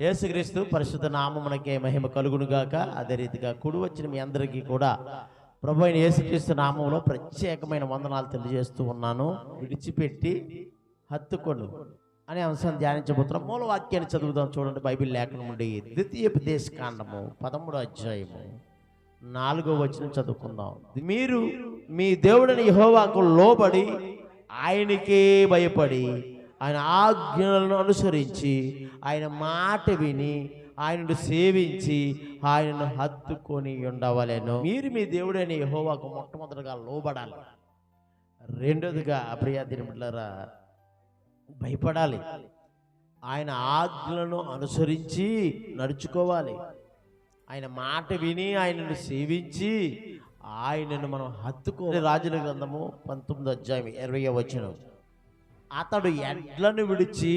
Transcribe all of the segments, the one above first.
యేసుక్రీస్తు పరిశుద్ధ నామమునకే మహిమ కలుగును గాక. అదే రీతిగా కూడి వచ్చిన మీ అందరికీ కూడా ప్రభు అయిన యేసుక్రీస్తు నామంలో ప్రత్యేకమైన వందనాలు తెలియజేస్తూ ఉన్నాను. విడిచిపెట్టి హత్తుకొను అనే అంశాన్ని ధ్యానించబోతున్నాం. మూల వాక్యాన్ని చదువుదాం. చూడండి, బైబిల్ లేఖనం నుండి ద్వితీయోపదేశ కాండము 13వ అధ్యాయము 4వ వచనం చదువుకుందాం. మీరు మీ దేవుడైన యెహోవాకు లోబడి ఆయనకే భయపడి ఆయన ఆజ్ఞలను అనుసరించి ఆయన మాట విని ఆయనను సేవించి ఆయనను హత్తుకొని ఉండవలెను. మీరు మీ దేవుడైన యెహోవాకు మొట్టమొదటిగా లోబడాలి. రెండోదిగా ప్రియా దినములారా భయపడాలి. ఆయన ఆజ్ఞలను అనుసరించి నడుచుకోవాలి. ఆయన మాట విని ఆయనను సేవించి ఆయనను మనం హత్తుకోవాలి. రాజుల గ్రంథము 19వ అధ్యాయం 20వ వచనం. అతడు ఎడ్లను విడిచి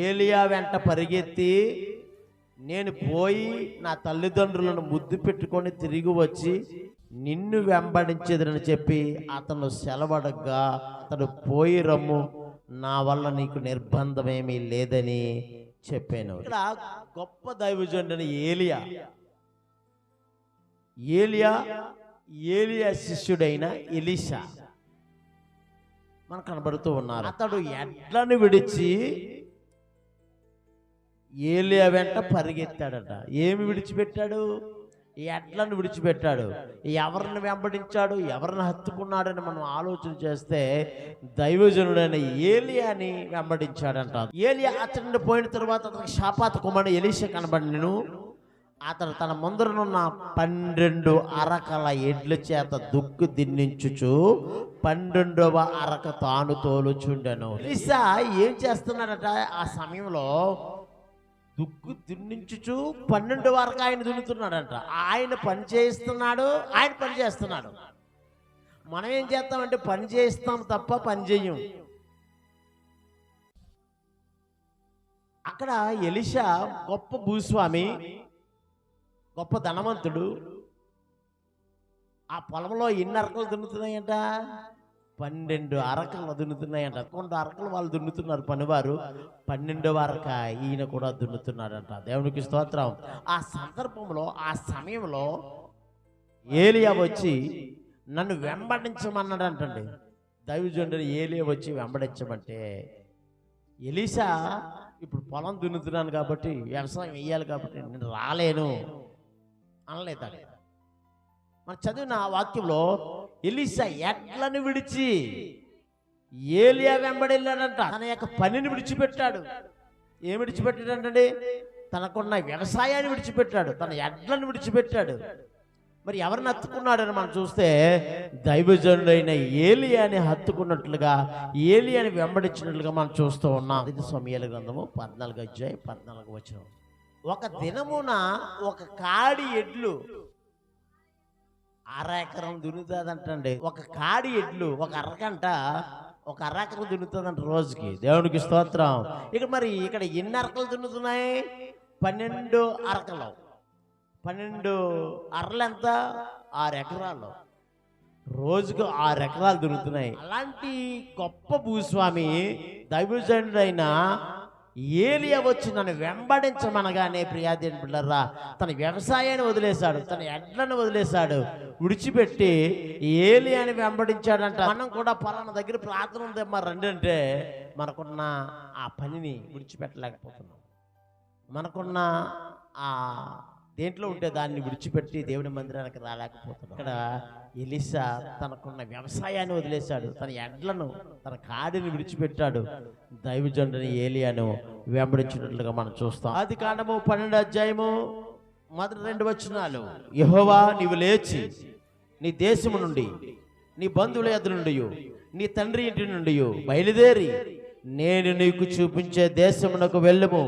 ఏలియా వెంట పరిగెత్తి, నేను పోయి నా తల్లిదండ్రులను ముద్దు పెట్టుకొని తిరిగి వచ్చి నిన్ను వెంబడించేదని చెప్పి అతను సెలవడగా, అతడు పోయి రమ్ము, నా వల్ల నీకు నిర్బంధమేమీ లేదని చెప్పాను. ఇక్కడ గొప్ప దైవజనుడైన ఏలియా శిష్యుడైన ఎలీషా మనకు కనబడుతూ ఉన్నారు. అతడు ఎడ్లను విడిచి ఏలియా వెంట పరిగెత్తాడట. ఏమి విడిచిపెట్టాడు? ఎడ్లను విడిచిపెట్టాడు. ఎవరిని వెంబడించాడు, ఎవరిని హత్తుకున్నాడని మనం ఆలోచన చేస్తే దైవజనుడైన ఏలియాని వెంబడించాడంట. ఏలియా అతడిని పోయిన తర్వాత అతనికి షాపాత కుమారుడు ఎలీషా కనబడినను. అతడు తన ముందరనున్న 12 అరకల ఎడ్ల చేత దుక్కు దిన్నించుచు 12వ అరక తాను తోలుచుండెను. ఎలీషా ఏం చేస్తున్నాడట? ఆ సమయంలో దుక్కు దున్నించుచు 12వ అరక ఆయన దున్నుతున్నాడంట. ఆయన పని చేస్తున్నాడు. మనం ఏం చేస్తామంటే పని చేస్తాం తప్ప పని చెయ్యం. అక్కడ ఎలీషా గొప్ప భూస్వామి, గొప్ప ధనవంతుడు. ఆ పొలంలో ఎన్ని అరకలు దున్నుతున్నాయంట? 12 అరకలు దున్నుతున్నాయంట. 11 అరకలు వాళ్ళు దున్నుతున్నారు పనివారు, 12వ అరక ఈయన కూడా దున్నుతున్నాడంట. దేవునికి స్తోత్రం. ఆ సందర్భంలో, ఆ సమయంలో ఏలియా వచ్చి నన్ను వెంబడించమన్నాడంటండి. దైవజనుడు ఏలియా వచ్చి వెంబడించమంటే, ఎలీషా ఇప్పుడు పొలం దున్నుతున్నాను కాబట్టి, వ్యవసాయం వేయాలి కాబట్టి నేను రాలేను అనలేదా? మనం చదివిన వాక్యంలో ఎలీషా ఎడ్లను విడిచి ఏలియా వెంబడెళ్ళాడంట. తన యొక్క పనిని విడిచిపెట్టాడు. ఏం విడిచిపెట్టాడంటే తనకున్న వ్యవసాయాన్ని విడిచిపెట్టాడు, తన ఎడ్లను విడిచిపెట్టాడు. మరి ఎవరిని హత్తుకున్నాడని మనం చూస్తే దైవజనుడైన ఏలియాని హత్తుకున్నట్లుగా, ఏలియాని వెంబడించినట్లుగా మనం చూస్తూ ఉన్నాం. ఇది సమూయేలు గ్రంథము 14వ అధ్యాయం 14వ వచనం. ఒక దినమున ఒక కాడి ఎడ్లు 1/2 ఎకరం దున్నుతుందంటండి. ఒక కాడి ఎడ్లు 1 అరకంట 1 అరెకరం దున్నుతుందంట రోజుకి. దేవునికి స్తోత్రం. ఇక్కడ ఎన్ని అరకలు దున్నుతున్నాయి? 12 అరకలు. 12 అరలు ఎంత? 6 ఎకరాలు. రోజుకు 6 ఎకరాలు దున్నుతున్నాయి. అలాంటి గొప్ప భూస్వామి దైవజనుడైన ఏలియా వచ్చి నన్ను వెంబడించమనగానే ప్రియాదేని బిడ్డలారా తన వ్యవసాయాన్ని వదిలేశాడు, తన ఎడ్లను వదిలేశాడు, విడిచిపెట్టి ఏలియాని వెంబడించాడంట. మనం కూడా పలానా దగ్గర ప్రార్థన ఉందమ్మా రండి అంటే మనకున్న ఆ పనిని విడిచిపెట్టలేకపోతున్నాం. మనకున్న ఆ దేంట్లో ఉంటే దాన్ని విడిచిపెట్టి దేవుని మందిరానికి రాలేకపోతున్నాం. ఇక్కడ ఎలీషా తనకున్న వ్యవసాయాన్ని వదిలేశాడు, తన ఎడ్లను, తన కాడిని విడిచిపెట్టాడు, దైవజనుడైన ఏలియాను వెంబడించినట్లుగా మనం చూస్తాం. ఆదికాండము 12వ అధ్యాయము మొదటి 2 వచనాలు. యెహోవా నీవు లేచి నీ దేశము నుండి, నీ బంధువుల యొద్ద నుండి, నీ తండ్రి ఇంటి నుండి బయలుదేరి నేను నీకు చూపించే దేశమునకు వెళ్ళుము.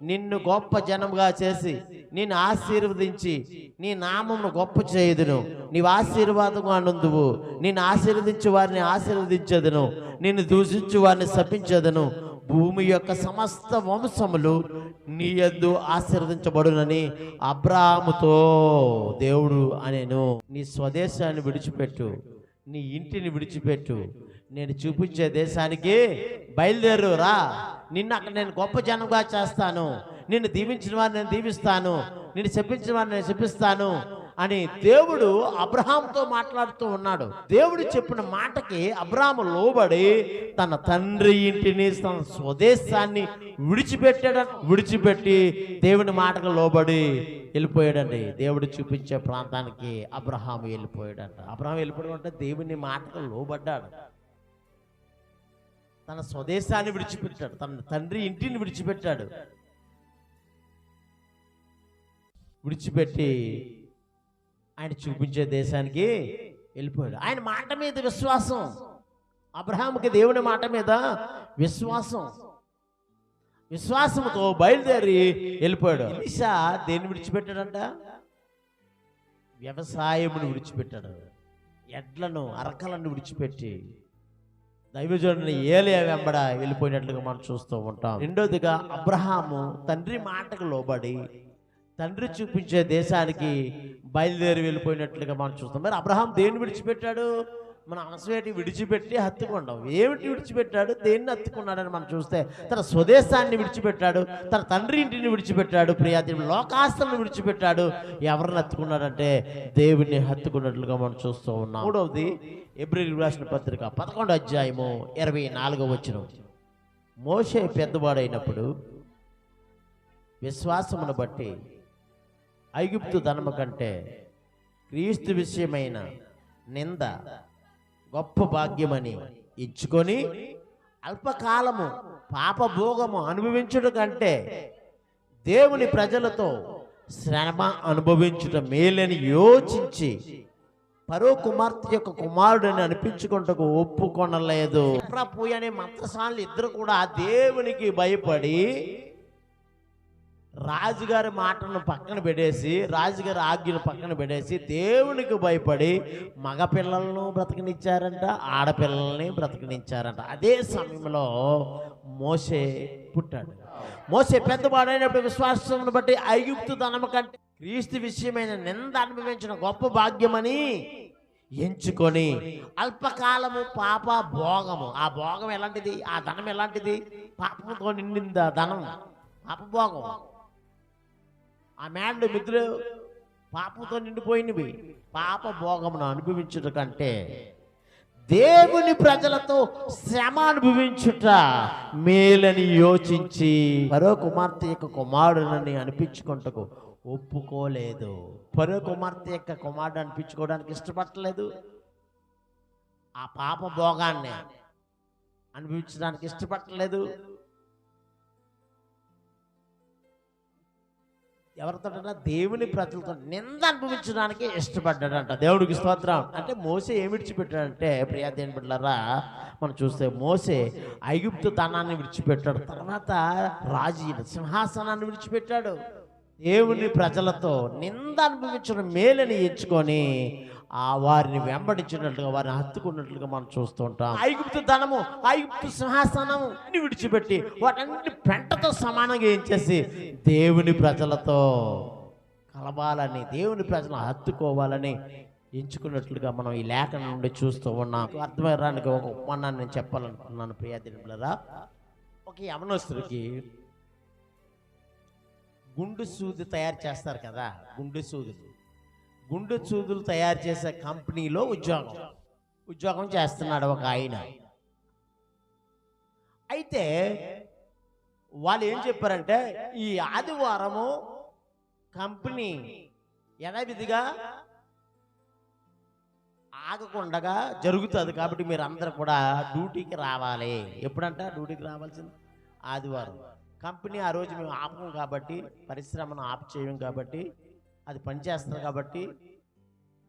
నిన్ను గొప్ప జనముగా చేసి నిన్ను ఆశీర్వదించి నీ నామమును గొప్ప చేయుదును. నీవు ఆశీర్వాదముగా నుందువు. నిన్ను ఆశీర్వదించు వారిని ఆశీర్వదించదును, నిన్ను దూషించు వారిని శపించదును. భూమి యొక్క సమస్త వంశములు నీ యందు ఆశీర్వదించబడునని అబ్రాహాముతో దేవుడు అనెను. నీ స్వదేశాన్ని విడిచిపెట్టు, నీ ఇంటిని విడిచిపెట్టు, నేను చూపించే దేశానికి బయలుదేరు రా, నిన్ను అక్కడ నేను గొప్ప జనంగా చేస్తాను, నిన్ను దీవించిన వారిని నేను దీవిస్తాను, నిన్ను శపించిన వారిని నేను శపిస్తాను అని దేవుడు అబ్రహాంతో మాట్లాడుతూ ఉన్నాడు. దేవుడు చెప్పిన మాటకి అబ్రహాము లోబడి తన తండ్రి ఇంటిని, తన స్వదేశాన్ని విడిచిపెట్టి దేవుని మాటకు లోబడి వెళ్ళిపోయాడండి. దేవుడు చూపించే ప్రాంతానికి అబ్రహాము వెళ్ళిపోయాడంట. అబ్రహాం వెళ్ళిపోవడం అంటే దేవుని మాటకు లోబడ్డాడు. తన స్వదేశాన్ని విడిచిపెట్టాడు, తన తండ్రి ఇంటిని విడిచిపెట్టి ఆయన చూపించే దేశానికి వెళ్ళిపోయాడు. ఆయన మాట మీద విశ్వాసం, అబ్రహాముకి దేవుని మాట మీద విశ్వాసంతో బయలుదేరి వెళ్ళిపోయాడు. ఎలీషా దేన్ని విడిచిపెట్టాడంట? వ్యవసాయమును విడిచిపెట్టాడు. ఎడ్లను, అరకలను విడిచిపెట్టి దైవజనుని ఏలియా వెంబడ వెళ్ళిపోయినట్లుగా మనం చూస్తూ ఉంటాం. రెండోదిగా అబ్రహాము తండ్రి మాటకు లోబడి తండ్రి చూపించే దేశానికి బయలుదేరి వెళ్ళిపోయినట్లుగా మనం చూస్తాం. మరి అబ్రహాం దేన్ని విడిచిపెట్టాడు? మన అనసవేటి విడిచిపెట్టి హత్తుకున్నాం. ఏమిటి విడిచిపెట్టాడు? దేన్ని హత్తుకున్నాడని మనం చూస్తే తన స్వదేశాన్ని విడిచిపెట్టాడు, తన తండ్రి ఇంటిని విడిచిపెట్టాడు, ప్రియాతిని లోకాస్తులను విడిచిపెట్టాడు. ఎవరిని హత్తుకున్నాడంటే దేవుణ్ణి హత్తుకున్నట్లుగా మనం చూస్తూ ఉన్నాం. మూడవది హెబ్రీయులకు రాసిన పత్రిక 11వ అధ్యాయము 24వ వచనం. మోషే పెద్దవాడైనప్పుడు విశ్వాసమును బట్టి ఐగుప్తు ధనము కంటే క్రీస్తు విషయమైన నింద గొప్ప భాగ్యమని ఇచ్చుకొని అల్పకాలము పాపభోగము అనుభవించుట కంటే దేవుని ప్రజలతో శ్రమ అనుభవించుట మేలని యోచించి పరో కుమార్తె యొక్క కుమారుడని అనిపించుకుంటకు ఒప్పుకొనలేదు. ప్రభు అనే మంత్రసానులు ఇద్దరు కూడా దేవునికి భయపడి రాజుగారి మాటను పక్కన పెట్టేసి, రాజుగారి ఆజ్ఞను పక్కన పెట్టేసి దేవునికి భయపడి మగపిల్లలను బ్రతకనిచ్చారంట, ఆడపిల్లల్ని బ్రతకనిచ్చారంట. అదే సమయంలో మోషే పుట్టాడు. మోషే పెద్దవాడైనప్పుడు విశ్వాసమును బట్టి ఐగుప్తు ధనము కంటే క్రీస్తు విషయమైన నింద అనుభవించిన గొప్ప భాగ్యమని ఎంచుకొని అల్పకాలము పాప భోగము. ఆ భోగం ఎలాంటిది? ఆ ధనం ఎలాంటిది? పాపంతో నిండింది ఆ ధనం, పాపభోగం. ఆ మేడలు మిత్రులు పాపంతో నిండిపోయినవి. పాప భోగమును అనుభవించుట కంటే దేవుని ప్రజలతో శ్రమ అనుభవించుట మేలని యోచించి పరో కుమార్తె యొక్క కుమారుడని అనిపించుకుంటకు ఒప్పుకోలేదు. పరో కుమార్తె యొక్క కుమారుడు అనిపించుకోవడానికి ఇష్టపడలేదు. ఆ పాప భోగాన్ని అనుభవించడానికి ఇష్టపడలేదు. ఎవరితో? దేవుని ప్రజలతో నింద అనుభవించడానికి ఇష్టపడ్డాడంట. దేవుడికి స్తోత్రం. అంటే మోసే ఏమి విడిచిపెట్టాడంటే, ప్రియా దేవుని బిడ్డలారా, మనం చూస్తే మోసే ఐగుప్తు ధనాన్ని విడిచిపెట్టాడు, తర్వాత రాజు సింహాసనాన్ని విడిచిపెట్టాడు. దేవుని ప్రజలతో నింద అనుభవించడం మేలని ఎంచుకొని వారిని వెంబడించినట్లుగా, వారిని హత్తుకున్నట్లుగా మనం చూస్తూ ఉంటాం. ఐగుప్తు ధనము, ఐగుప్తు సింహాసనము విడిచిపెట్టి వాటన్ని పెంటతో సమానంగా ఏం చేసి దేవుని ప్రజలతో కలవాలని, దేవుని ప్రజలను హత్తుకోవాలని ఎంచుకున్నట్లుగా మనం ఈ లేఖనం నుండి చూస్తూ ఉన్నాం. అర్థమయ్యడానికి ఒక ఉపమానాన్ని నేను చెప్పాలనుకున్నాను. ప్రియదినులారా, ఒక యవనస్తుడికి గుండు సూది తయారు చేస్తారు కదా, గుండు సూదులు తయారు చేసే కంపెనీలో ఉద్యోగం చేస్తున్నాడు ఒక ఆయన. అయితే వాళ్ళు ఏం చెప్పారంటే, ఈ ఆదివారము కంపెనీ యథావిధిగా ఆగకుండా జరుగుతుంది, కాబట్టి మీరు అందరూ కూడా డ్యూటీకి రావాలి. ఎప్పుడంట డ్యూటీకి రావాల్సింది? ఆదివారం. కంపెనీ ఆ రోజు మేము ఆపం కాబట్టి, పరిశ్రమను ఆపు చేయం కాబట్టి, అది పనిచేస్తుంది కాబట్టి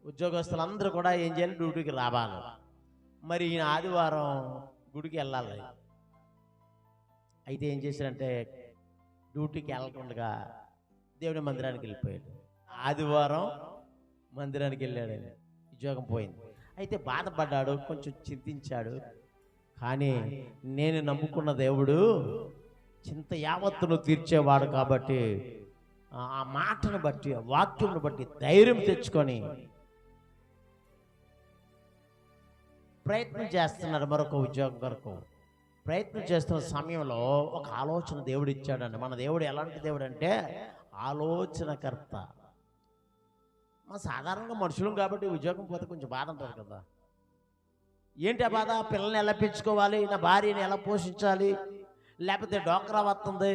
ఉద్యోగస్తులందరూ కూడా ఏం చేయాలి? డ్యూటీకి రావాలి. మరి ఈయన ఆదివారం గుడికి వెళ్ళాలి. అయితే ఏం చేశారంటే, డ్యూటీకి వెళ్ళకుండా దేవుని మందిరానికి వెళ్ళిపోయాడు. ఆదివారం మందిరానికి వెళ్ళాడు, ఉద్యోగం పోయింది. అయితే బాధపడ్డాడు, కొంచెం చింతించాడు. కానీ నేను నమ్ముకున్న దేవుడు చింత యావత్తును తీర్చేవాడు కాబట్టి ఆ మాటను బట్టి, ఆ వాక్యంను బట్టి ధైర్యం తెచ్చుకొని ప్రయత్నం చేస్తున్నాడు మరొక ఉద్యోగం కొరకు. ప్రయత్నం చేస్తున్న సమయంలో ఒక ఆలోచన దేవుడు ఇచ్చాడండి. మన దేవుడు ఎలాంటి దేవుడు అంటే ఆలోచనకర్త. మన సాధారణంగా మనుషులం కాబట్టి ఉద్యోగం పోతే కొంచెం బాధ ఉంటుంది కదా. ఏంటి ఆ బాధ? పిల్లల్ని ఎలా పెంచుకోవాలి, నా భార్యని ఎలా పోషించాలి, లేకపోతే డోక్రా వస్తుంది,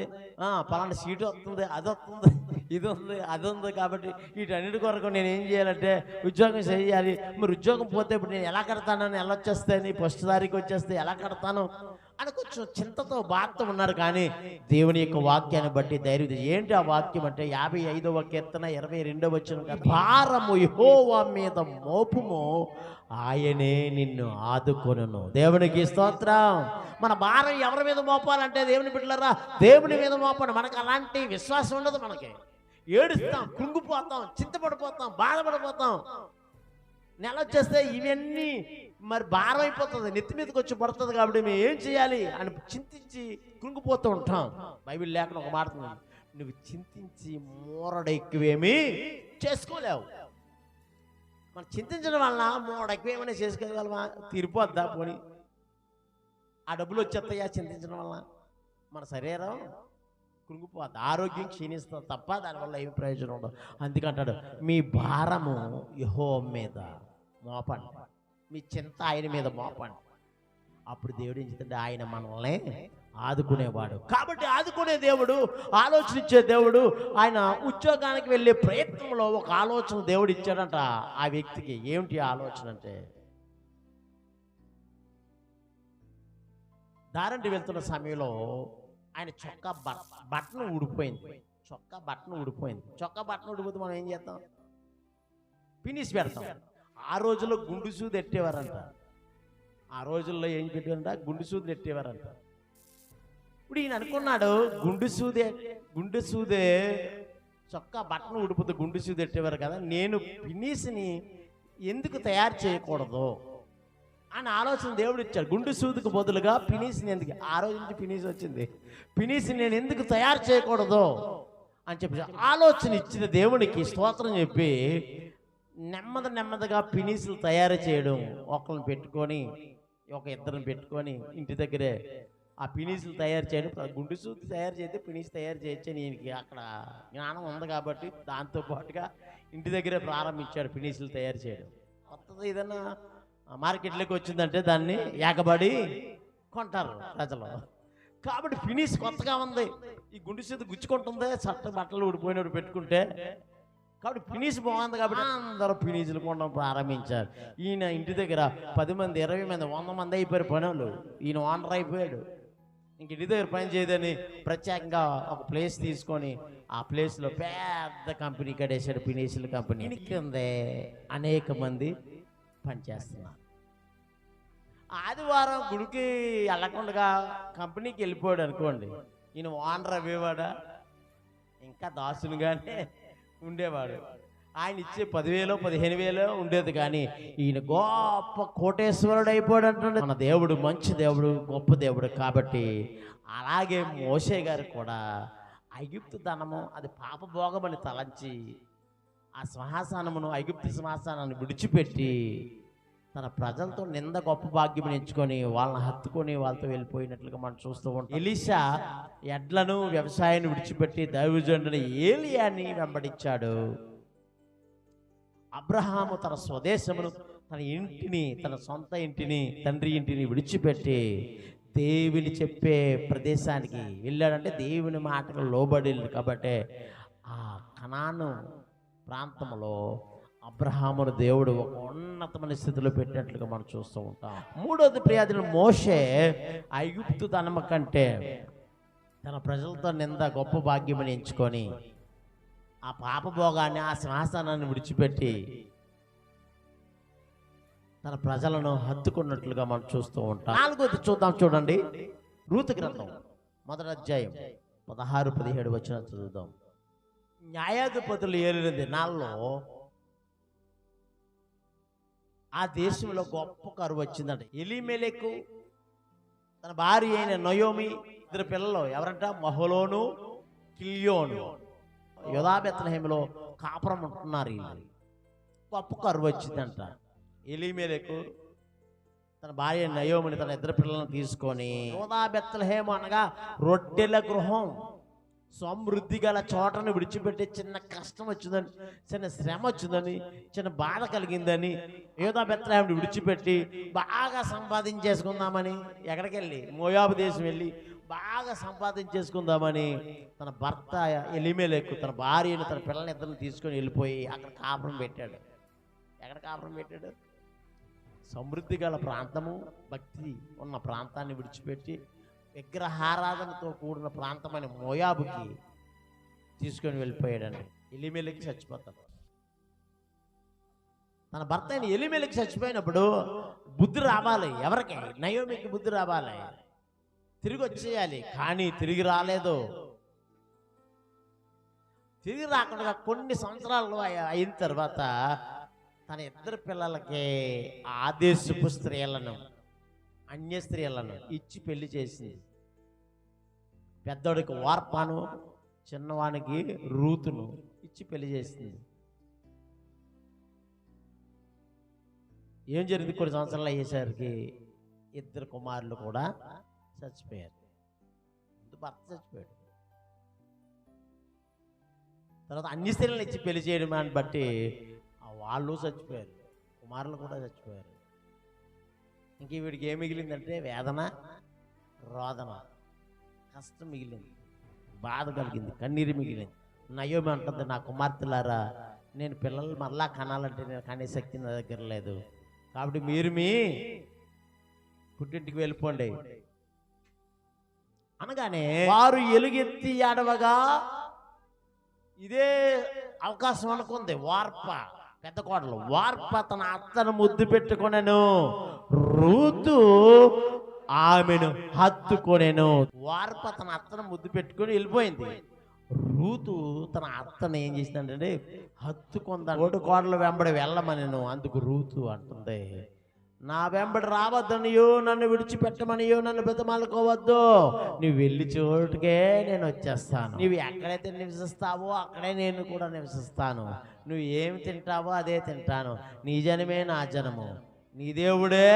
పలానా సీటు వస్తుంది, అది వస్తుంది, ఇది ఉంది, అది ఉంది. కాబట్టి వీటన్నిటి కొరకు నేను ఏం చేయాలంటే ఉద్యోగం చేయాలి. మరి ఉద్యోగం పోతే ఇప్పుడు నేను ఎలా కడతానని, ఎలా వచ్చేస్తాయని, ఫస్ట్ తారీఖు వచ్చేస్తే ఎలా కడతాను అని కొంచెం చింతతో బాధతో ఉన్నారు. కానీ దేవుని యొక్క వాక్యాన్ని బట్టి ధైర్యం. ఏంటి ఆ వాక్యం అంటే 55వ కీర్తన 22వ వచనం, భారము యెహోవా మీద మోపుము, ఆయనే నిన్ను ఆదుకొనును. దేవునికి స్తోత్రం. మన భారం ఎవరి మీద మోపాలంటే దేవుని బిడ్డలారా దేవుని మీద మోపండి. మనకు అలాంటి విశ్వాసం ఉండదు. మనకి ఏడుస్తాం, కృంగిపోతాం, చింతపడిపోతాం, బాధపడిపోతాం. నెల వచ్చేస్తే ఇవన్నీ మరి భారం అయిపోతుంది, నెత్తి మీదకి వచ్చి పడుతుంది. కాబట్టి మేము ఏం చేయాలి అని చింతించి కృంగిపోతూ ఉంటాం. బైబిల్ లేకుండా ఒక మాట, నువ్వు చింతించి మూరడ ఎక్కువేమీ చేసుకోలేవు. మనం చింతించడం వలన మూడ ఎక్కువేమైనా చేసుకోగలమా? తీరిపోద్దా? పోనీ ఆ డబ్బులు వచ్చేస్తాయా చింతించడం వలన? మన శరీరం కృంగిపోద్ది, ఆరోగ్యం క్షీణిస్తుంది తప్ప దానివల్ల ఏమి ప్రయోజనం ఉండదు. అందుకంటాడు మీ భారము యెహోవా మీద మోపండి, మీ చింత ఆయన మీద మోపండి. అప్పుడు దేవుడు ఏం చేస్తాడు? ఆయన మనల్ని ఆదుకునేవాడు. కాబట్టి ఆదుకునే దేవుడు, ఆలోచన ఇచ్చే దేవుడు. ఆయన ఉద్యోగానికి వెళ్ళే ప్రయత్నంలో ఒక ఆలోచన దేవుడు ఇచ్చాడంట ఆ వ్యక్తికి. ఏమిటి ఆలోచన అంటే, దారంటి వెళ్తున్న సమయంలో ఆయన చొక్కా బట్టను ఊడిపోయింది. చొక్కా బట్టను ఊడిపోతే మనం ఏం చేస్తాం? పినిసి పెడతాం. ఆ రోజుల్లో గుండు సూది ఎట్టేవారంట. ఆ రోజుల్లో ఏం పెట్టారంట? గుండు సూది ఎట్టేవారంట. ఇప్పుడు ఈయన అనుకున్నాడు, గుండు సూదే చొక్కా బట్టను ఊడిపోతే గుండు సూది ఎట్టేవారు కదా, నేను పినీసిని ఎందుకు తయారు చేయకూడదు అని ఆలోచన దేవుడు ఇచ్చాడు. గుండు సూదికి బదులుగా పినీసిని ఎందుకు, ఆ రోజు నుంచి పినీసి వచ్చింది, పినీసిని నేను ఎందుకు తయారు చేయకూడదు అని చెప్పి ఆలోచన ఇచ్చిన దేవునికి స్తోత్రం చెప్పి నెమ్మదిగా పినీసులు తయారు చేయడం, ఒకరిని పెట్టుకొని ఒక ఇద్దరిని పెట్టుకొని ఇంటి దగ్గరే ఆ పినీసులు తయారు చేయడం. గుండు సూది తయారు చేస్తే పినీస్ తయారు చేయొచ్చు. నీకు అక్కడ జ్ఞానం ఉంది కాబట్టి దాంతో పాటుగా ఇంటి దగ్గరే ప్రారంభించాడు పినీసులు తయారు చేయడం. కొత్తది ఏదన్నా మార్కెట్లోకి వచ్చిందంటే దాన్ని ఏకబడి కొంటారు ప్రజలు. కాబట్టి ఫినిష్ కొత్తగా ఉంది, ఈ గుండు సూది గుచ్చుకుంటుంది, బట్టలు ఊడిపోయినప్పుడు పెట్టుకుంటే. కాబట్టి ఫినిష్ బాగుంది కాబట్టి అందరూ ఫినిష్లు కొనడం ప్రారంభించారు. ఈయన ఇంటి దగ్గర 10 మంది 20 మంది 100 మంది అయిపోయారు పనులు. ఈయన ఓనర్ అయిపోయాడు. ఇంక ఇంటి దగ్గర పని చేయదని ప్రత్యేకంగా ఒక ప్లేస్ తీసుకొని ఆ ప్లేస్లో పెద్ద కంపెనీ కట్టేశాడు, ఫినిష్ల కంపెనీ. కిందే అనేక మంది పనిచేస్తున్నారు. ఆదివారం గుడికి వెళ్ళకుండా కంపెనీకి వెళ్ళిపోయాడు అనుకోండి, ఈయన ఓనర్ అవ్వేవాడా? ఇంకా దాసునిగానే ఉండేవాడు. ఆయన ఇచ్చే 10,000 15,000 ఉండేది. కానీ ఈయన గొప్ప కోటేశ్వరుడు అయిపోయాడు అంటుండే. మన దేవుడు మంచి దేవుడు, గొప్ప దేవుడు. కాబట్టి అలాగే మోషే గారు కూడా ఐగుప్తు ధనము అది పాపభోగమని తలంచి ఆ సింహాసనమును, ఐగుప్తు సింహాసనాన్ని విడిచిపెట్టి తన ప్రజలతో నింద గొప్ప భాగ్యం ఎంచుకొని వాళ్ళని హత్తుకొని వాళ్ళతో వెళ్ళిపోయినట్లుగా మనం చూస్తూ ఉంటాం. ఎలీషా ఎడ్లను వ్యవసాయాన్ని విడిచిపెట్టి దైవజనుడిని ఏలియాని వెంబడించాడు. అబ్రహాము తన స్వదేశమును, తన ఇంటిని, తన సొంత ఇంటిని, తండ్రి ఇంటిని విడిచిపెట్టి దేవుని చెప్పే ప్రదేశానికి వెళ్ళాడంటే దేవుని మాటకు లోబడి. కాబట్టి ఆ కనాను ప్రాంతంలో అబ్రహామును దేవుడు ఒక ఉన్నతమైన స్థితిలో పెట్టినట్లుగా మనం చూస్తూ ఉంటాం. మూడోది ప్రియాదులు, మోషే ఐగుప్తు ధనము కంటే తన ప్రజలతో నింద గొప్ప భాగ్యమని ఎంచుకొని ఆ పాపభోగాన్ని, ఆ సింహాసనాన్ని విడిచిపెట్టి తన ప్రజలను హత్తుకున్నట్లుగా మనం చూస్తూ ఉంటాం. 4వది చూద్దాం, చూడండి. రూతు గ్రంథం 1వ అధ్యాయం 16-17 వచనాలు చదువుదాం. న్యాయాధిపతులు ఏలిన దినాల్లో ఆ దేశంలో గొప్ప కరువు వచ్చిందంట. ఎలీమెలెకు తన భార్య అయిన నయోమి 2 పిల్లలు ఎవరంట? మహలోను, కిల్యోను. యోదా బెత్లెహేములో కాపురం ఉంటున్నారు. వీళ్ళు గొప్ప కరువు వచ్చిందంట. ఎలీమెలెకు తన భార్య నయోమిని తన ఇద్దరు పిల్లలను తీసుకొని యోదా బెత్లెహేము అనగా రొట్టెల గృహం, సమృద్ధి గల చోటను విడిచిపెట్టి చిన్న కష్టం వచ్చిందని, చిన్న శ్రమ వచ్చిందని, చిన్న బాధ కలిగిందని యోదా బెత్లెహేముని విడిచిపెట్టి బాగా సంపాదించేసుకుందామని ఎక్కడికి వెళ్ళి మోయాబు దేశం వెళ్ళి బాగా సంపాదించేసుకుందామని తన భర్త ఎలీమెలెకు తన భార్యను తన పిల్లల్ని ఇద్దరిని తీసుకొని వెళ్ళిపోయి అక్కడ కాపురం పెట్టాడు. ఎక్కడ కాపురం పెట్టాడు? సమృద్ధి గల ప్రాంతము, భక్తి ఉన్న ప్రాంతాన్ని విడిచిపెట్టి విగ్రహారాధనతో కూడిన ప్రాంతమైన మోయాబుకి తీసుకొని వెళ్ళిపోయాడండి. ఎలీమెలెకు చచ్చిపోతాడు. తన భర్త అయిన ఎలీమెలెకు చచ్చిపోయినప్పుడు బుద్ధి రావాలి. ఎవరికి? నయోమికి బుద్ధి రావాలి, తిరిగి వచ్చేయాలి. కానీ తిరిగి రాలేదు. తిరిగి రాకుండా కొన్ని సంవత్సరాలు అయిన తర్వాత తన ఇద్దరు పిల్లలకి ఆదేశపు స్త్రీలను, అన్య స్త్రీలను ఇచ్చి పెళ్లి చేసింది. పెద్దోడికి వార్పాను, చిన్నవానికి రూతును ఇచ్చి పెళ్లి చేసింది. ఏం జరిగింది? కొన్ని సంవత్సరాలు అయ్యేసరికి ఇద్దరు కుమారులు కూడా చచ్చిపోయారు. ముందు భర్త చచ్చిపోయాడు, తర్వాత అన్ని స్త్రీలను ఇచ్చి పెళ్లి చేయడం అని బట్టి వాళ్ళు చచ్చిపోయారు, కుమారులు కూడా చచ్చిపోయారు. ఇంక వీడికి ఏం మిగిలిందంటే వేదన, రోదన, కష్టం మిగిలింది, బాధ కలిగింది, కన్నీరు మిగిలింది. నయోమి అంటుంది, నా కుమార్తెలారా, నేను పిల్లలు మరలా కనాలంటే నేను కనే శక్తి నా దగ్గర లేదు, కాబట్టి మీరు మీ పుట్టింటికి వెళ్ళిపోండి అనగానే వారు ఎలుగెత్తి ఏడవగా ఇదే అవకాశం అనుకుంది వార్ప, పెద్ద కోడలు వార్ప తన అత్తను ముద్దు పెట్టుకొనెను, రూతు ఆమెను హత్తుకొనెను. వార్ప తన అత్తను ముద్దు పెట్టుకొని వెళ్ళిపోయింది. రూతు తన అత్తను ఏం చేసిందంటే హత్తుకుందా. ఓటు కోడలు వెంబడి వెళ్ళమనెను. అందుకు రూతు అంటుంది, నా వెంబడి రావద్దనియో, నన్ను విడిచిపెట్టమనియో నన్ను బ్రతమాలుకోవద్దు, నువ్వు వెళ్ళి చోటుకే నేను వచ్చేస్తాను. నువ్వు ఎక్కడైతే నివసిస్తావో అక్కడే నేను కూడా నివసిస్తాను. నువ్వు ఏమి తింటావో అదే తింటాను. నీ జనమే నా జనము, నీ దేవుడే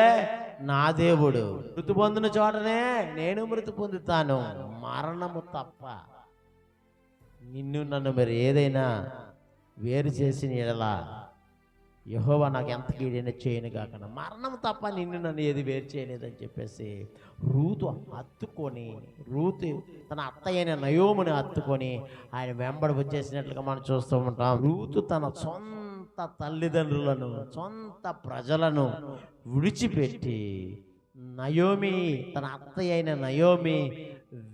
నా దేవుడు. మృతి పొందిన చోటనే నేను మృతి పొందుతాను, మరణము తప్ప నిన్ను నన్ను మరి ఏదైనా వేరు చేసిన ఎడల యెహోవా నాకు ఎంత కీడైనా చేయను కాకుండా, మరణం తప్ప నిన్ను నన్ను ఏది వేరు చేయలేదని చెప్పేసి రూతు హత్తుకొని, రూతు తన అత్త అయిన నయోముని హత్తుకొని ఆయన వెంబడి వచ్చేసినట్లుగా మనం చూస్తూ ఉంటాం. రూతు తన సొంత తల్లిదండ్రులను, సొంత ప్రజలను విడిచిపెట్టి నయోమి, తన అత్త అయిన నయోమి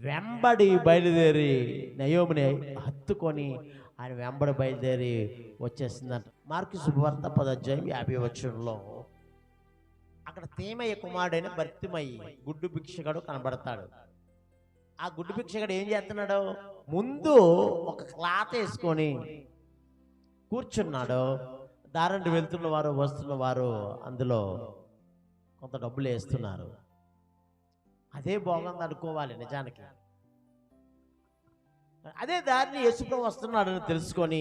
వెంబడి బయలుదేరి నయోమిని హత్తుకొని ఆయన వెంబడి బయలుదేరి వచ్చేసిందంట. మార్కు శుభవార్త 10:50 అక్కడ తీమయ్య కుమారుడైన బర్తిమయి గుడ్డు భిక్షగాడు కనబడతాడు. ఆ గుడ్డు భిక్షగాడు ఏం చేస్తున్నాడు? ముందు ఒక క్లాత్ వేసుకొని కూర్చున్నాడు. దారంటి వెళ్తున్న వారు, వస్తున్న వారు అందులో కొంత డబ్బులు వేస్తున్నారు. అదే బాగుంది అనుకోవాలి నిజానికి. అదే దారిని యేసుప్రభు వస్తున్నాడు తెలుసుకొని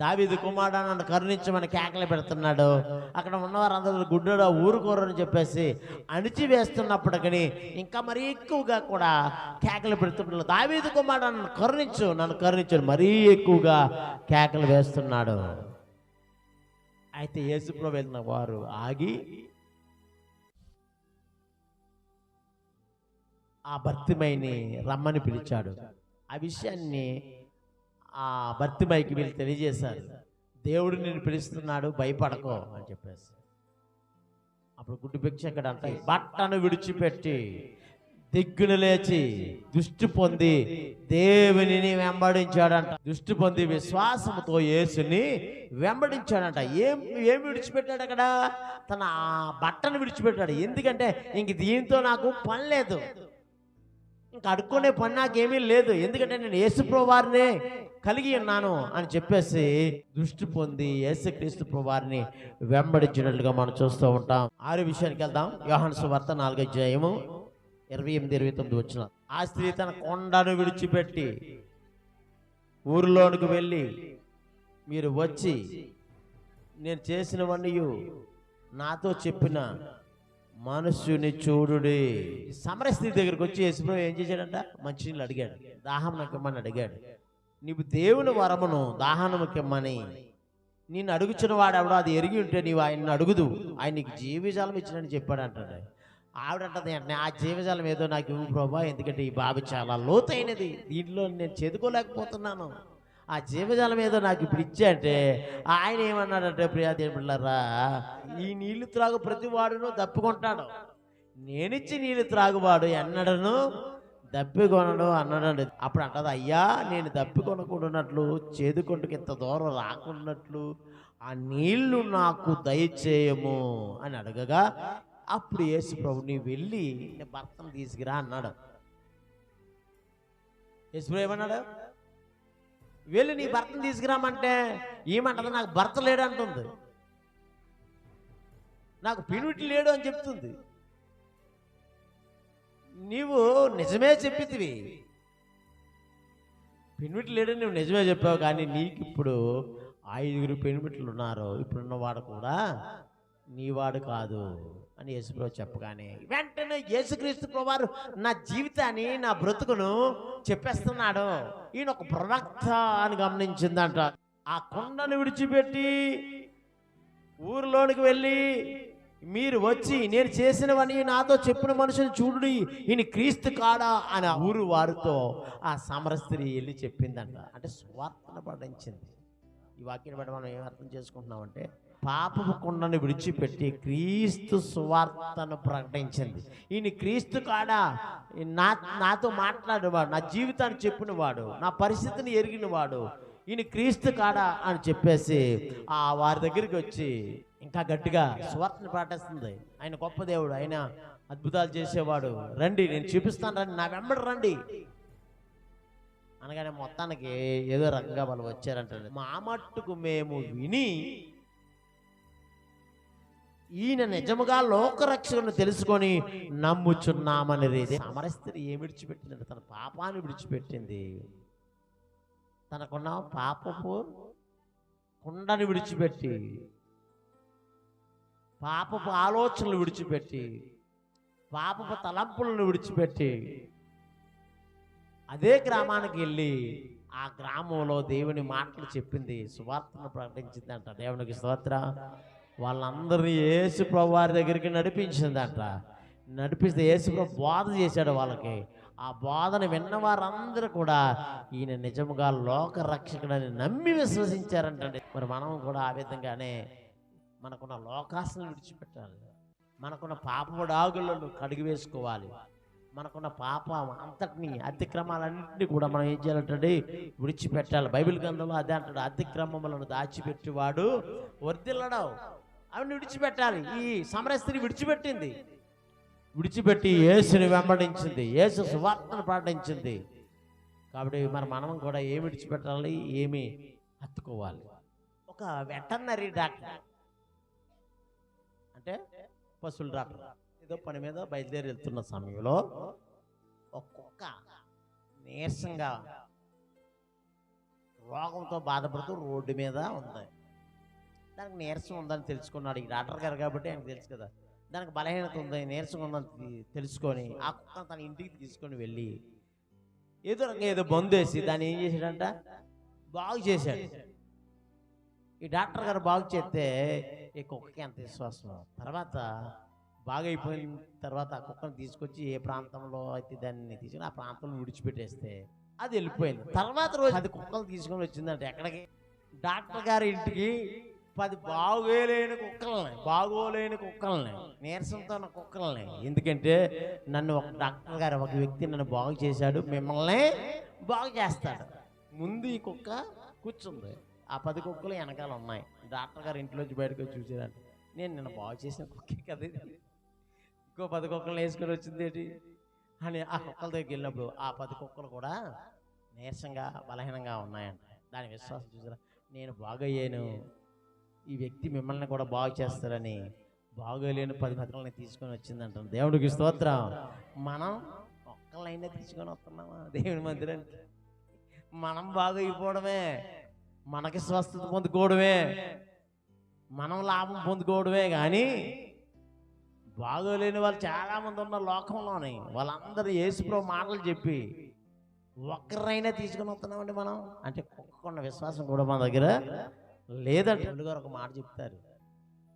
దావీదు కుమారుడా నన్ను కరుణించమని కేకలు పెడుతున్నాడు. అక్కడ ఉన్నవారు అందరూ గుడ్డోడా ఊరుకోరని చెప్పేసి అణిచివేస్తున్నప్పటికీ ఇంకా మరీ ఎక్కువగా కూడా కేకలు పెడుతున్నాడు. దావీదు కుమారుడా నన్ను కరుణించు, నన్ను కరుణించు మరీ ఎక్కువగా కేకలు వేస్తున్నాడు. అయితే యేసుప్రభు వెళ్ళిన వారు ఆగి ఆ భర్తిమైని రమ్మని పిలిచాడు. ఆ విషయాన్ని ఆ భర్తిమైకి వీళ్ళు తెలియజేశారు. దేవుడు నిన్ను పిలుస్తున్నాడు, భయపడకో అని చెప్పేసి. అప్పుడు గుడ్డు భిక్షకుడు అంటే బట్టను విడిచిపెట్టి దిగ్గును లేచి దృష్టి పొంది దేవునిని వెంబడించాడంట. దృష్టి పొంది విశ్వాసంతో యేసుని వెంబడించాడంట. ఏం విడిచిపెట్టాడు? అక్కడ తన బట్టను విడిచిపెట్టాడు. ఎందుకంటే ఇంక దీంతో నాకు పని లేదు, ఇంకా అడుక్కునే పని నాకేమీ లేదు, ఎందుకంటే నేను యేసుప్రభు వారినే కలిగి ఉన్నాను అని చెప్పేసి దృష్టి పొంది యేసుక్రీస్తు ప్రభు వారిని వెంబడించినట్లుగా మనం చూస్తూ ఉంటాం. 6వ విషయానికి వెళ్దాం. యోహాను సువార్త 4:28-29 ఆ స్త్రీ తన కొండను విడిచిపెట్టి ఊరిలోనికి వెళ్ళి మీరు వచ్చి నేను చేసినవన్నీ నాతో చెప్పిన మనుషుని చూడుడి. సమర స్త్రీ దగ్గరికి వచ్చి యేసుప్రభు ఏం చేశాడంట? మంచినీళ్ళు అడిగాడు, దాహం నాకిమ్మని అడిగాడు. నీవు దేవుని వరమును దాహనముకిమ్మని నిన్ను అడుగుచున్న వాడు ఎవడో అది ఎరిగి ఉంటే నీవు ఆయన్ని అడుగుదు, ఆయన నీకు జీవజాలం ఇచ్చినని చెప్పాడు అంటాడు. ఆవిడంటది వెంటనే, ఆ జీవజాలం ఏదో నాకు ఇవ్వు ప్రభా, ఎందుకంటే ఈ బావి చాలా లోతైనది, దీంట్లో నేను చేదుకోలేకపోతున్నాను, ఆ జీవజాలం ఏదో నాకు ఇప్పుడు ఇచ్చా అంటే ఆయన ఏమన్నాడంటే, ప్రియా దేవుళ్ళారా, ఈ నీళ్లు త్రాగు ప్రతి వాడును దప్పుకుంటాడు, నేనిచ్చి నీళ్లు త్రాగువాడు ఎన్నడను దప్పికొనడు అన్నాడు. అప్పుడు అంటది, అయ్యా నేను దప్పికొనకుండాన్నట్లు చేదుకొండకి ఇంత దూరం రాకున్నట్లు ఆ నీళ్లు నాకు దయచేయము అని అడగగా, అప్పుడు యేసు ప్రభు, నీ వెళ్ళి నీ భర్తను తీసుకురా అన్నాడు. యేసు ప్రభు ఏమన్నాడు? వెళ్ళి నీ భర్తను తీసుకురామంటే ఏమంటది? నాకు భర్త లేడు అంటుంది, నాకు పినుటి లేడు అని చెప్తుంది. నీవు నిజమే చెప్పితివి, పెనిమిట్లు లేడని నువ్వు నిజమే చెప్పావు, కానీ నీకు ఇప్పుడు 5 పెనిమిట్లు ఉన్నారు, ఇప్పుడున్నవాడు కూడా నీవాడు కాదు అని యేసుప్రభు చెప్పగానే వెంటనే యేసుక్రీస్తు ప్రభువారు నా జీవితాన్ని, నా బ్రతుకును చెప్పేస్తున్నాడు. ఈయన ఒక ప్రవక్త అని గమనించిందంట. ఆ కొండను విడిచిపెట్టి ఊరిలోనికి వెళ్ళి, మీరు వచ్చి నేను చేసినవని నాతో చెప్పిన మనుషుని చూడుడి, ఈయన క్రీస్తు కాడా అని ఊరు వారితో ఆ సమర స్త్రీ వెళ్ళి చెప్పిందంట. అంటే సువార్తను పఠించింది. ఈ వాక్యాన్ని బట్టి మనం ఏం అర్థం చేసుకుంటున్నామంటే, పాపపు కొండను విడిచిపెట్టి క్రీస్తు సువార్తను ప్రకటించింది. ఈయన క్రీస్తు కాడా, నాతో మాట్లాడేవాడు, నా జీవితాన్ని చెప్పినవాడు, నా పరిస్థితిని ఎరిగినవాడు, ఈయన క్రీస్తు కాడా అని చెప్పేసి ఆ వారి దగ్గరికి వచ్చి ఇంకా గట్టిగా సువార్తను పాటిస్తుంది. ఆయన గొప్ప దేవుడు, ఆయన అద్భుతాలు చేసేవాడు, రండి నేను చూపిస్తాను, రండి నా వెంబడి రండి అనగానే మొత్తానికి ఏదో రకంగా వాళ్ళు వచ్చారంటే, మా మట్టుకు మేము విని ఈయన నిజముగా లోకరక్షకుని తెలుసుకొని నమ్ముచున్నామని రేది. సమర స్త్రీ ఏమి విడిచిపెట్టిందంటే, తన పాపాన్ని విడిచిపెట్టింది, తనకున్న పాపపు కుండని విడిచిపెట్టి, పాపపు ఆలోచనలు విడిచిపెట్టి, పాపపు తలంపులను విడిచిపెట్టి అదే గ్రామానికి వెళ్ళి ఆ గ్రామంలో దేవుని మాటలు చెప్పింది, సువార్తను ప్రకటించిందంట. దేవునికి స్తోత్రం. వాళ్ళందరినీ యేసు ప్రభు వారి దగ్గరికి నడిపించిందంట. నడిపిస్తే యేసు ప్రభు బోధ చేశాడు వాళ్ళకి. ఆ బోధను విన్న వారందరూ కూడా ఈయన నిజముగా లోక రక్షకుడని నమ్మి విశ్వసించారంటండి. మరి మనం కూడా ఆ విధంగానే మనకున్న లోకాసులను విడిచిపెట్టాలి, మనకున్న పాప డాగులను కడిగి వేసుకోవాలి, మనకున్న పాపం అంతటిని, అతిక్రమాలన్నింటినీ కూడా మనం ఏం చేయాలంటే విడిచిపెట్టాలి. బైబిల్ గ్రంథంలో అదే అంటాడు, అతిక్రమములను దాచిపెట్టేవాడు వర్ధిల్లడు. అవన్నీ విడిచిపెట్టాలి. ఈ సమర స్త్రీ విడిచిపెట్టింది, విడిచిపెట్టి యేసుని వెంబడించింది, యేసు సువార్తను పాటించింది. కాబట్టి మరి మనం కూడా ఏమి విడిచిపెట్టాలి, ఏమి హత్తుకోవాలి. ఒక వెటర్నరీ డాక్టర్ అంటే పశువుల డాక్టర్ ఏదో పని మీద బయలుదేరి వెళ్తున్న సమయంలో ఒక కుక్క నీరసంగా రోగంతో బాధపడుతూ రోడ్డు మీద ఉంది. దానికి నీరసం ఉందని తెలుసుకున్నాడు ఈ డాక్టర్ గారు, కాబట్టి ఆయనకు తెలుసు కదా దానికి బలహీనత ఉంది, నీరసం ఉందని తెలుసుకొని ఆ కుక్కను తన ఇంటికి తీసుకొని వెళ్ళి ఏదో బొందేసి దాన్ని ఏం చేశాడంట, బాగు చేశాడు. ఈ డాక్టర్ గారు బాగు చేస్తే ఈ కుక్కకి ఎంత విశ్వాసం. తర్వాత బాగైపోయిన తర్వాత ఆ కుక్కను తీసుకొచ్చి ఏ ప్రాంతంలో అయితే దాన్ని తీసుకుని ఆ ప్రాంతంలో విడిచిపెట్టేస్తే అది వెళ్ళిపోయింది. తర్వాత రోజు అది కుక్కలు తీసుకొని వచ్చిందంటే ఎక్కడికి, డాక్టర్ గారి ఇంటికి 10 బాగోలేని కుక్కల్ని నీరసంతో ఉన్న కుక్కల్ని. ఎందుకంటే నన్ను ఒక డాక్టర్ గారు, ఒక వ్యక్తి నన్ను బాగు చేశాడు, మిమ్మల్ని బాగు చేస్తాడు. ముందు ఈ కుక్క కూర్చుంది, ఆ 10 కుక్కలు వెనకాల ఉన్నాయి. డాక్టర్ గారు ఇంట్లోంచి బయటకు వచ్చి చూసారంటే, నేను నిన్న బాగు చేసిన కుక్కే కదా, ఇంకో 10 కుక్కలను వేసుకొని వచ్చింది ఏంటి అని ఆ కుక్కల దగ్గరికి వెళ్ళినప్పుడు ఆ 10 కుక్కలు కూడా నీరసంగా బలహీనంగా ఉన్నాయంట. దాని విశ్వాసం చూసారా, నేను బాగయ్యాను, ఈ వ్యక్తి మిమ్మల్ని కూడా బాగు చేస్తారని బాగోలేని 10 కుక్కలని తీసుకొని వచ్చిందంట. దేవుడికి స్తోత్రం. మనం ఒక్కలైనా తీసుకొని వస్తున్నామా దేవుని మందిరానికి? మనం బాగైపోవడమే, మనకి స్వస్థత పొందుకోవడమే, మనం లాభం పొందుకోవడమే, కానీ బాగోలేని వాళ్ళు చాలామంది ఉన్న లోకంలోని వాళ్ళందరూ యేసుప్రభు మాటలు చెప్పి ఒక్కరైనా తీసుకుని వస్తున్నామండి మనం. అంటే ఒక్కకున్న విశ్వాసం కూడా మన దగ్గర లేదంటే గారు ఒక మాట చెప్తారు,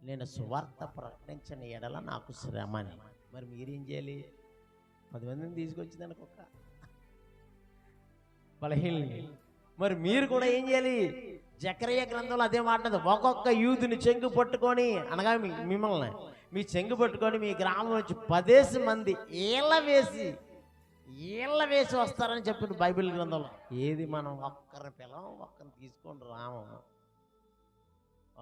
నేను సువార్త ప్రకటించిన ఎడల నాకు శ్రమ అని. మరి మీరేం చేయాలి? 10 మందిని తీసుకొచ్చిందానికి ఒక్క బలహీనని. మరి మీరు కూడా ఏం చేయాలి? జకరియా గ్రంథంలో అదే మాట్లాడదు, ఒక్కొక్క యూదుని చెంగు పట్టుకొని, అనగా మిమ్మల్ని మీ చెంగు పట్టుకొని మీ గ్రామం నుంచి 10 మంది ఏళ్ళ వేసి వస్తారని చెప్పింది బైబిల్ గ్రంథంలో. ఏది మనం ఒక్కరి పిల్లం ఒక్కరిని తీసుకొని రాము,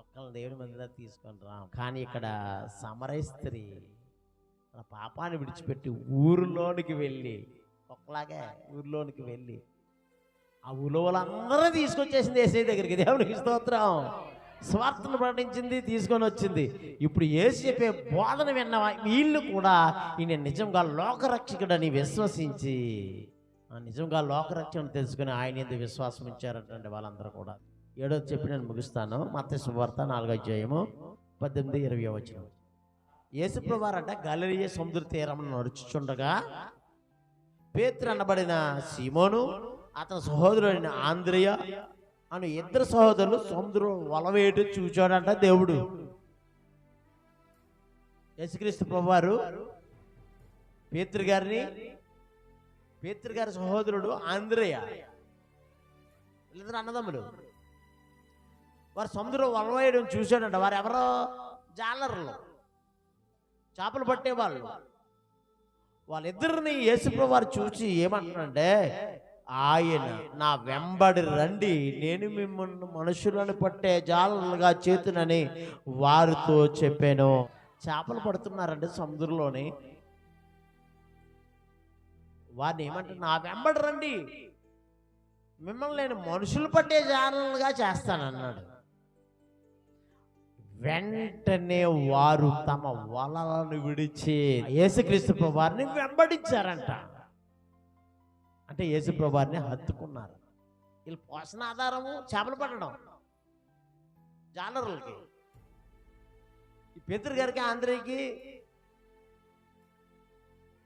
ఒక్కరిని దేవుని మందిలో తీసుకొని రాము. కానీ ఇక్కడ సమరయ స్త్రీ తన పాపాన్ని విడిచిపెట్టి ఊరిలోనికి వెళ్ళి, ఒక్కలాగే ఊరిలోనికి వెళ్ళి ఆ ఊళ్ళో వాళ్ళందరూ తీసుకొచ్చేసింది యేసయ్య దగ్గరికి. దేవునికి స్తోత్రం. స్వార్థను ప్రకటించింది, తీసుకొని వచ్చింది. ఇప్పుడు యేసు చెప్పే బోధన విన్న వీళ్ళు కూడా ఈయన నిజంగా లోకరక్షకుడని విశ్వసించి, నిజంగా లోకరక్షకుని తెలుసుకుని ఆయన ఎందుకు విశ్వాసం ఉంచారంటే వాళ్ళందరూ కూడా. 7వ చెప్పి నేను ముగిస్తాను. మత్తయి సువార్త 4వ అధ్యాయము 18-20 వచనం. యేసుప్రభు వారంట గలిలయ సముద్ర తీరం నడుచుచుండగా పేతురు అనబడిన సీమోను, అతని సహోదరుడైన ఆంద్రేయ అని 2 సహోదరులు సముద్రం వలవేయటం చూచాడంట దేవుడు. యేసుక్రీస్తు ప్రభువారు పేతురు గారి సహోదరుడు ఆంద్రేయ, వీళ్ళిద్దరు అన్నదమ్ములు. వారు సముద్రం వలవేయడం చూశాడంట. వారు ఎవరో జాలర్లు, చేపలు పట్టేవాళ్ళు. వాళ్ళిద్దరిని యేసుప్రభు వారు చూసి ఏమంటారంటే, ఆయన నా వెంబడి రండి, నేను మిమ్మల్ని మనుషులను పట్టే జాలరులుగా చేతునని వారితో చెప్పాను. చేపలు పడుతున్నారంటే సముద్రంలోని. వారిని ఏమంటారు? నా వెంబడి రండి, మిమ్మల్ని నేను మనుషులు పట్టే జాలరులుగా చేస్తానన్నాడు. వెంటనే వారు తమ వలలను విడిచి యేసుక్రీస్తు ప్రభువారిని వెంబడించారంట. అంటే యేసు ప్రభువారిని హత్తుకున్నారు. వీళ్ళు పోషణ ఆధారము చేపలు పట్టడం జాలరులకి. ఈ పేతురు గారికి ఆంధ్రకి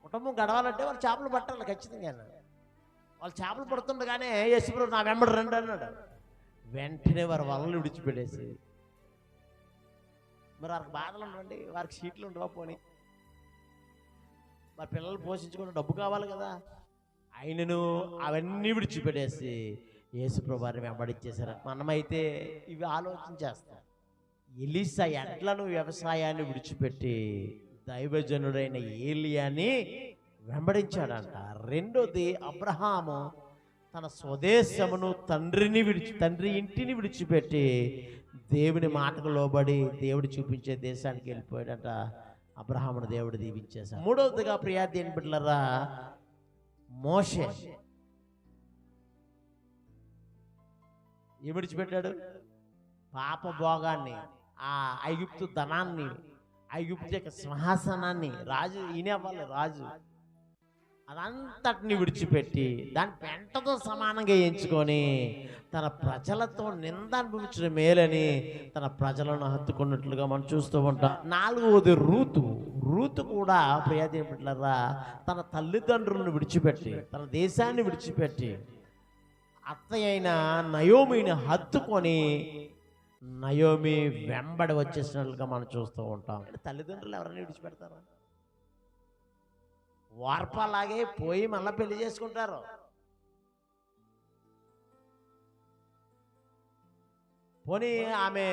కుటుంబం గడవాలంటే వాళ్ళు చేపలు పట్టాలి ఖచ్చితంగా. వాళ్ళు చేపలు పడుతుండగానే యేసు ప్రభు నా వెంబడి రండి అన్నాడు. వెంటనే వారు వలలు విడిచిపెట్టేసి, మరి వారికి బాధలు ఉండండి, వారికి సీట్లు ఉండవా? పోనీ మరి పిల్లలు పోషించుకుంటే డబ్బు కావాలి కదా. ఆయనను అవన్నీ విడిచిపెట్టేసి యేసు ప్రభువారిని వెంబడించేశారు. మనమైతే ఇవి ఆలోచన చేస్తాం. ఎలీషా ఎడ్లను వ్యవసాయాన్ని విడిచిపెట్టి దైవజనుడైన ఏలియాని వెంబడించాడంట. రెండోది, అబ్రహాము తన స్వదేశమును తండ్రి ఇంటిని విడిచిపెట్టి దేవుని మాటకు లోబడి దేవుడు చూపించే దేశానికి వెళ్ళిపోయాడట. అబ్రహామును దేవుడు దీవించేశాడు. మూడవదిగా ప్రియా దేవుని బిడ్డలారా, మోషే ఏం విడిచిపెట్టాడు? పాప భోగాన్ని, ఆ ఐగుప్తు ధనాన్ని, ఐగుప్తు యొక్క సింహాసనాన్ని, రాజు ఈయనవ్వాలి రాజు, అదంతటిని విడిచిపెట్టి దాని పెంటతో సమానంగా ఎంచుకొని తన ప్రజలతో నింద అనుభవించడం మేలని తన ప్రజలను హత్తుకున్నట్లుగా మనం చూస్తూ ఉంటాం. 4వది రూతు కూడా ప్రియదేవుని బిడ్డలారా తన తల్లిదండ్రులను విడిచిపెట్టి, తన దేశాన్ని విడిచిపెట్టి అత్తయ్య అయిన నయోమిని హత్తుకొని నయోమి వెంబడి వచ్చేసినట్లుగా మనం చూస్తూ ఉంటాం. తల్లిదండ్రులు ఎవరైనా విడిచిపెడతారా? వార్పలాగే పోయి మళ్ళీ పెళ్లి చేసుకుంటారు. పోనీ ఆమె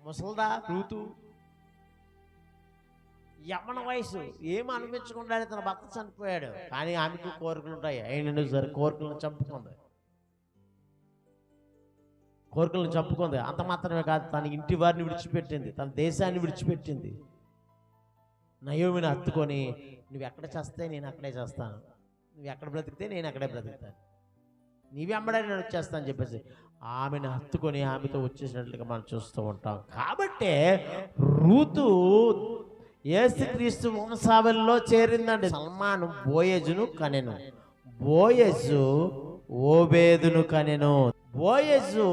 ముసల్దా రూతు, యవ్వన వయసు, ఏం అనిపించకుండా తన భర్త చనిపోయాడు, కానీ ఆమెకు కోరికలు ఉంటాయి. అయినా సరే కోరికలను చంపుకుంది. అంత మాత్రమే కాదు, తన ఇంటి వారిని విడిచిపెట్టింది, తన దేశాన్ని విడిచిపెట్టింది. నయోమిని హత్తుకొని, నువ్వు ఎక్కడ చేస్తే నేను అక్కడే చేస్తాను, నువ్వు ఎక్కడ బ్రతికితే నేను అక్కడే బ్రతుకుతాను, నీవి అమ్మడే నేను వచ్చేస్తాను అని చెప్పేసి ఆమెను హత్తుకొని ఆమెతో వచ్చేసినట్లుగా మనం చూస్తూ ఉంటాం. కాబట్టి రూతు యేసుక్రీస్తు వంశావళిలో చేరిందండి. సల్మాను బోయజును కనెను, బోయజు ఓబేదును కనెను. బోయజు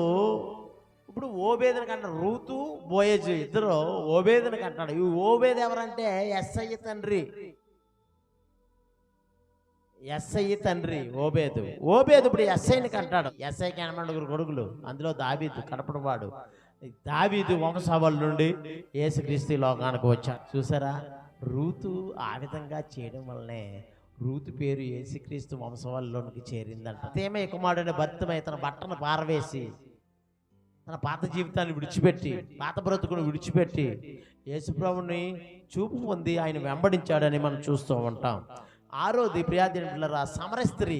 ఇప్పుడు ఓబేదుని కంటాడు, రూతు బోయజు ఇద్దరు ఓబేదుని కంటాడు. ఈ ఓబేదు ఎవరంటే ఎస్ఐ తండ్రి. ఎస్ఐ తండ్రి ఓబేదు. ఓబేదు ఇప్పుడు ఎస్ఐని కంటాడు. ఎస్ఐకి 80 కొడుకులు, అందులో దావీదు కడపడవాడు. దావీదు వంశవాళ్ళ నుండి యేసుక్రీస్తు లోకానికి వచ్చాడు. చూసారా, రూతు ఆ విధంగా చేయడం వల్లనే రూతు పేరు యేసుక్రీస్తు వంశవాళ్ళలోనికి చేరిందంట. తేమయ్య కుమారుడైన భర్తమై తన బట్టను పారవేసి తన పాత జీవితాన్ని విడిచిపెట్టి, పాత బ్రతుకును విడిచిపెట్టి యేసుప్రభుని చూపు పొంది ఆయన వెంబడించాడని మనం చూస్తూ ఉంటాం. ఆరోది ప్రియాదినులారా, సమర స్త్రీ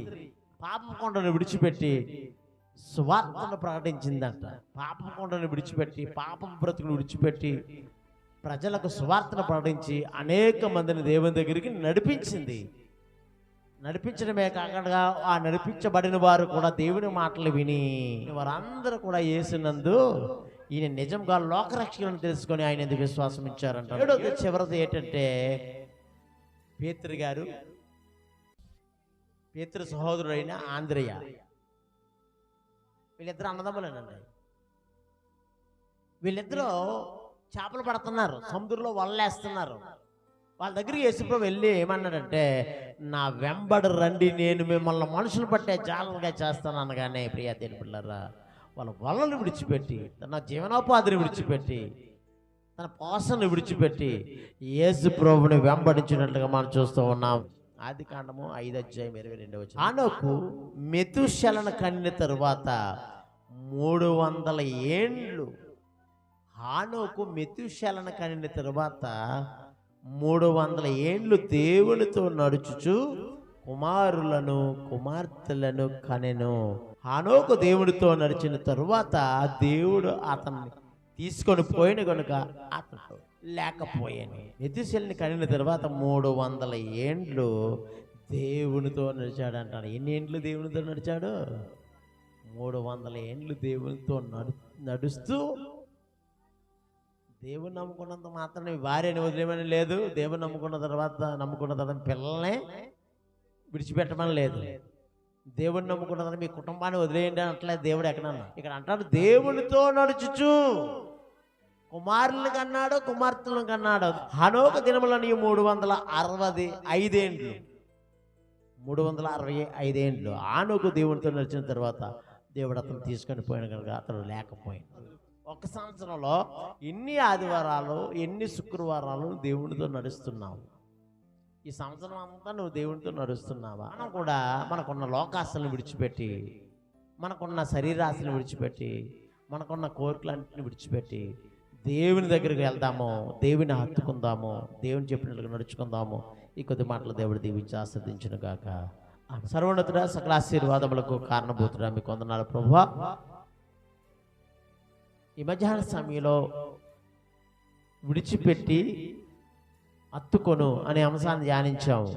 పాపం కొండను విడిచిపెట్టి సువార్తను ప్రకటించిందంట. పాపం కొండను విడిచిపెట్టి, పాపం బ్రతుకును విడిచిపెట్టి ప్రజలకు సువార్తను ప్రకటించి అనేక మందిని దేవుని దగ్గరికి నడిపించింది. నడిపించడమే కాకుండా ఆ నడిపించబడిన వారు కూడా దేవుని మాటలు విని వారందరూ కూడా యేసునందు ఈయన నిజంగా లోకరక్షకులను తెలుసుకొని ఆయన ఎందుకు విశ్వాసం ఇచ్చారంట. ఏడోది చివరిది ఏంటంటే, పేతురు సహోదరుడైన ఆంద్రయ్య. వీళ్ళిద్దరు అన్నదమ్ములేనండి. వీళ్ళిద్దరూ చేపలు పడుతున్నారు, సముద్రంలో వలలేస్తున్నారు. వాళ్ళ దగ్గరికి యేసుప్రభు వెళ్ళి ఏమన్నాడంటే, నా వెంబడి రండి, నేను మిమ్మల్ని మనుషులు పట్టే జాలంగా చేస్తాను అనగానే ప్రియా దేవుని పిల్లరా, వాళ్ళ వలలు విడిచిపెట్టి, తన జీవనోపాధిని విడిచిపెట్టి, తన పోషణను విడిచిపెట్టి యేసుప్రభుని వెంబడించినట్లుగా మనం చూస్తూ ఉన్నాం. ఆదికాండము 5:22. హానోకు మెతుషెలను కనిన తరువాత 300 ఏండ్లు. హానోకు మెతుషెలను కనిన తరువాత 300 ఏండ్లు దేవునితో నడుచుచు కుమారులను కుమార్తెలను కనెను. హానోకు దేవుడితో నడిచిన తరువాత దేవుడు అతన్ని తీసుకొని పోయిన కనుక అతను లేకపోయాను. మెతుషెలని కనిన తర్వాత 300 ఏండ్లు దేవునితో నడిచాడు అంటాడు. ఎన్ని ఏండ్లు దేవునితో నడిచాడు? 300 ఏండ్లు దేవునితో నడుస్తూ, దేవుని నమ్ముకున్నంత మాత్రమే భార్యని వదిలేమని లేదు, దేవుని నమ్ముకున్న తర్వాత పిల్లల్ని విడిచిపెట్టమని లేదు, దేవుని నమ్ముకున్న తర్వాత మీ కుటుంబాన్ని వదిలేయండి అనట్లేదు దేవుడు. ఎక్కడన్నా ఇక్కడ అంటాడు, దేవునితో నడుచుచు కుమారులను కన్నాడు, కుమార్తెలను కన్నాడు. హనోక దినములని 365 ఏండ్లు. 365 ఏండ్లు హానోకు దేవునితో నడిచిన తర్వాత దేవుడు అతను తీసుకొని పోయిన కనుక అతను లేకపోయాడు. ఒక సంవత్సరంలో ఎన్ని ఆదివారాలు, ఎన్ని శుక్రవారాలు దేవునితో నడుస్తున్నావు? ఈ సంవత్సరం అంతా నువ్వు దేవునితో నడుస్తున్నావా? మనం కూడా మనకున్న లోకాశలను విడిచిపెట్టి, మనకున్న శరీరాశలను విడిచిపెట్టి, మనకున్న కోరికలన్నింటిని విడిచిపెట్టి దేవుని దగ్గరికి వెళ్దాము, దేవుని హత్తుకుందాము, దేవుని చెప్పినట్లుగా నడుచుకుందాము. ఈ కొద్ది మాటలు దేవుడు దీవించి ఆస్వాదించును గాక. సర్వోన్నతుడా, సకల ఆశీర్వాదములకు కారణభూతుడా, మీకు వందనాలు ప్రభువా. ఈ మధ్యాహ్న సమయంలో విడిచిపెట్టి హత్తుకొను అనే అంశాన్ని ధ్యానించాము.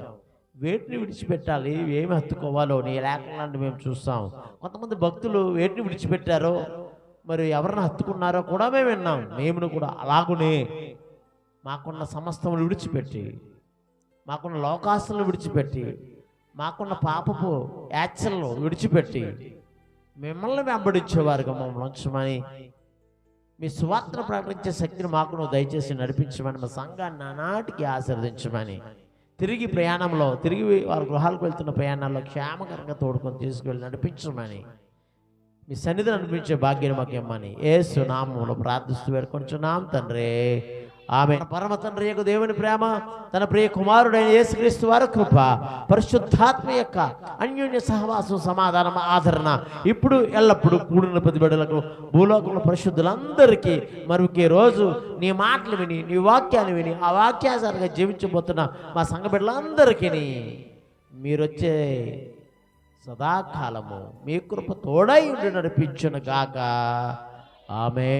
వేటిని విడిచిపెట్టాలి, ఏమి హత్తుకోవాలో నీ లేఖనాన్ని మేము చూస్తాం. కొంతమంది భక్తులు వేటిని విడిచిపెట్టారో, మరి ఎవరిని హత్తుకున్నారో కూడా మేము విన్నాం. మేము కూడా అలాగునే మాకున్న సమస్తములు విడిచిపెట్టి, మాకున్న లోకాస్తులను విడిచిపెట్టి, మాకున్న పాపపు యాచలను విడిచిపెట్టి మిమ్మల్ని వెంబడించేవారుగా మమ్మల్ని ఉంచమని, మీ సువార్తను ప్రకటించే శక్తిని మాకు నువ్వు దయచేసి నడిపించమని, మా సంఘాన్ని నానాటికి ఆశీర్వదించమని, తిరిగి వారి గృహాలకు వెళ్తున్న ప్రయాణాల్లో క్షేమకరంగా తోడుకొని తీసుకువెళ్ళి నడిపించమని, మీ సన్నిధిని అనిపించే భాగ్యం మాకు ఇమ్మని యేసు నామములో ప్రార్థిస్తూ వేడుకొంచున్నాం తండ్రి, ఆమె. పరమ తండ్రి యొక్క దేవుని ప్రేమ, తన ప్రియ కుమారుడైన యేసుక్రీస్తు వారి కృప, పరిశుద్ధాత్మ యొక్క అన్యోన్య సహవాసం, సమాధానం, ఆదరణ ఇప్పుడు ఎల్లప్పుడూ కూడిన ప్రతి బిడ్డలకు, భూలోకంలో పరిశుద్ధులందరికీ మరొకే రోజు నీ మాటలు విని, నీ వాక్యాన్ని విని, ఆ వాక్యానుసారంగా జీవించబోతున్న మా సంఘ బిడ్డలందరికీ మీరొచ్చే సదాకాలము మీ కృప తోడై ఉండి నడిపించును గాక. ఆమె.